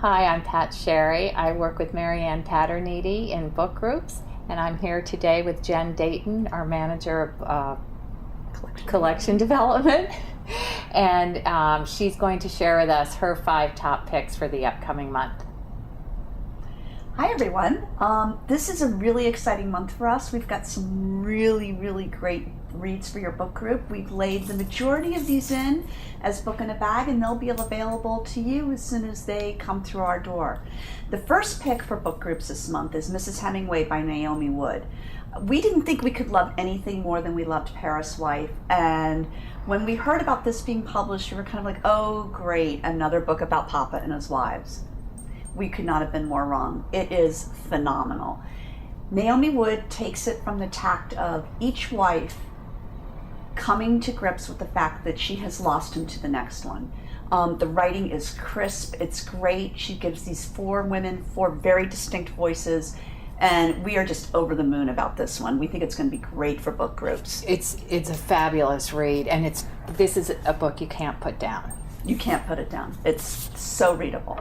Hi, I'm Pat Sherry. I work with Marianne Paterniti in book groups, and I'm here today with Jen Dayton, our manager of collection development. And she's going to share with us her 5 top picks for the upcoming month. Hi everyone. This is a really exciting month for us. We've got some really great reads for your book group. We've laid the majority of these in as book in a bag, and they'll be available to you as soon as they come through our door. The first pick for book groups this month is Mrs. Hemingway by Naomi Wood. We didn't think we could love anything more than we loved Paris Wife, and when we heard about this being published, we were kind of like, oh great, another book about Papa and his wives. We could not have been more wrong. It is phenomenal. Naomi Wood takes it from the tact of each wife coming to grips with the fact that she has lost him to the next one. The writing is crisp, it's great. She gives these 4 women 4 very distinct voices, and we are just over the moon about this one. We think it's going to be great for book groups. It's a fabulous read, and this is a book you can't put down. You can't put it down. It's so readable.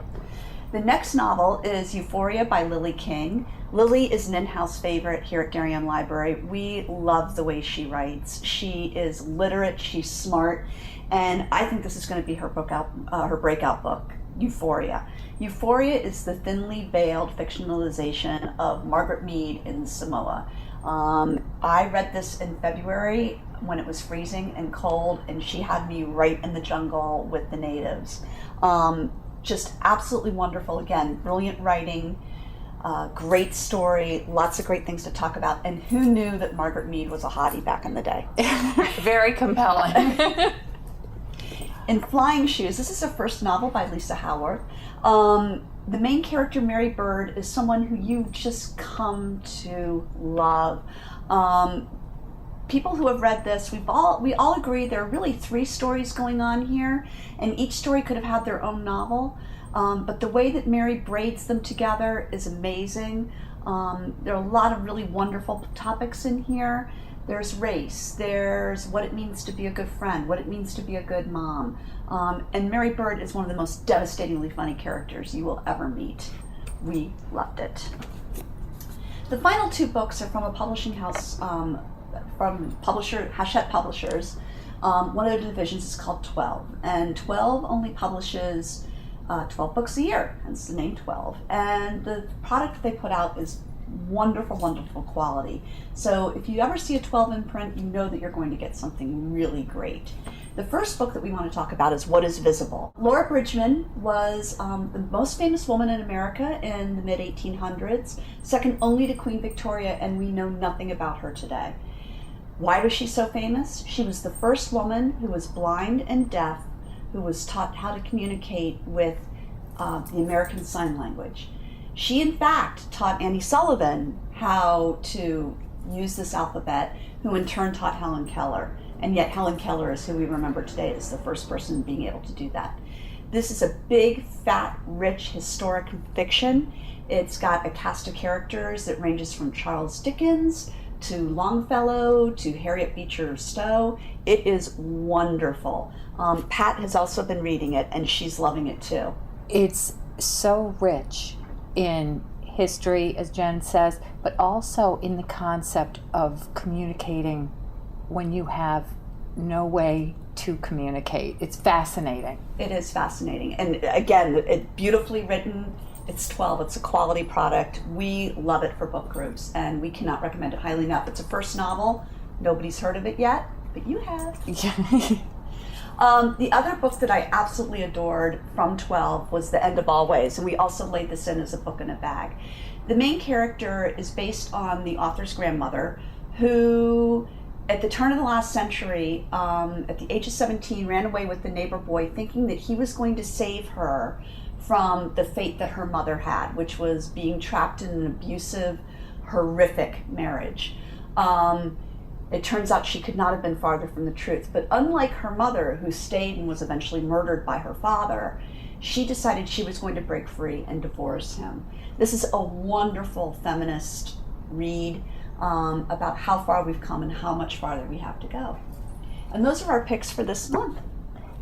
The next novel is Euphoria by Lily King. Lily is an in-house favorite here at Darien Library. We love the way she writes. She is literate, she's smart, and I think this is going to be her breakout book, Euphoria. Euphoria is the thinly veiled fictionalization of Margaret Mead in Samoa. I read this in February when it was freezing and cold, and she had me right in the jungle with the natives. Just absolutely wonderful. Again, brilliant writing, great story, lots of great things to talk about. And who knew that Margaret Mead was a hottie back in the day? Very compelling. In Flying Shoes, this is her first novel by Lisa Howarth. The main character, Mary Bird, is someone who you just come to love. People who have read this, we all agree there are really 3 stories going on here, and each story could have had their own novel, but the way that Mary braids them together is amazing. There are a lot of really wonderful topics in here. There's race, there's what it means to be a good friend, what it means to be a good mom, and Mary Bird is one of the most devastatingly funny characters you will ever meet. We loved it. The final 2 books are from a publishing house, from publisher Hachette Publishers. One of their divisions is called 12, and 12 only publishes 12 books a year, hence the name 12. And the product they put out is wonderful quality. So if you ever see a 12 in print, you know that you're going to get something really great. The first book that we want to talk about is What is Visible. Laura Bridgman was the most famous woman in America in the mid-1800s, second only to Queen Victoria, and we know nothing about her today. Why was she so famous? She was the first woman who was blind and deaf who was taught how to communicate with the American Sign Language. She, in fact, taught Annie Sullivan how to use this alphabet, who in turn taught Helen Keller. And yet Helen Keller is who we remember today as the first person being able to do that. This is a big, fat, rich, historic fiction. It's got a cast of characters that ranges from Charles Dickens to Longfellow to Harriet Beecher Stowe. It is wonderful. Pat has also been reading it, and she's loving it too. It's so rich in history, as Jen says, but also in the concept of communicating when you have no way to communicate. It's fascinating. It is fascinating. And again, it's beautifully written. It's 12. It's a quality product. We love it for book groups, and we cannot recommend it highly enough. It's a first novel. Nobody's heard of it yet, but you have. Yeah. The other book that I absolutely adored from 12 was The End of All Ways, and we also laid this in as a book in a bag. The main character is based on the author's grandmother, who at the turn of the last century, at the age of 17, ran away with the neighbor boy thinking that he was going to save her from the fate that her mother had, which was being trapped in an abusive, horrific marriage. It turns out she could not have been farther from the truth. But unlike her mother, who stayed and was eventually murdered by her father, she decided she was going to break free and divorce him. This is a wonderful feminist read about how far we've come and how much farther we have to go. And those are our picks for this month.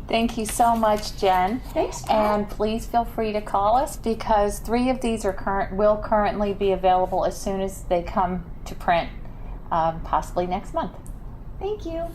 Thank you so much, Jen. Thanks, Pat. And please feel free to call us because 3 of these will currently be available as soon as they come to print, possibly next month. Thank you.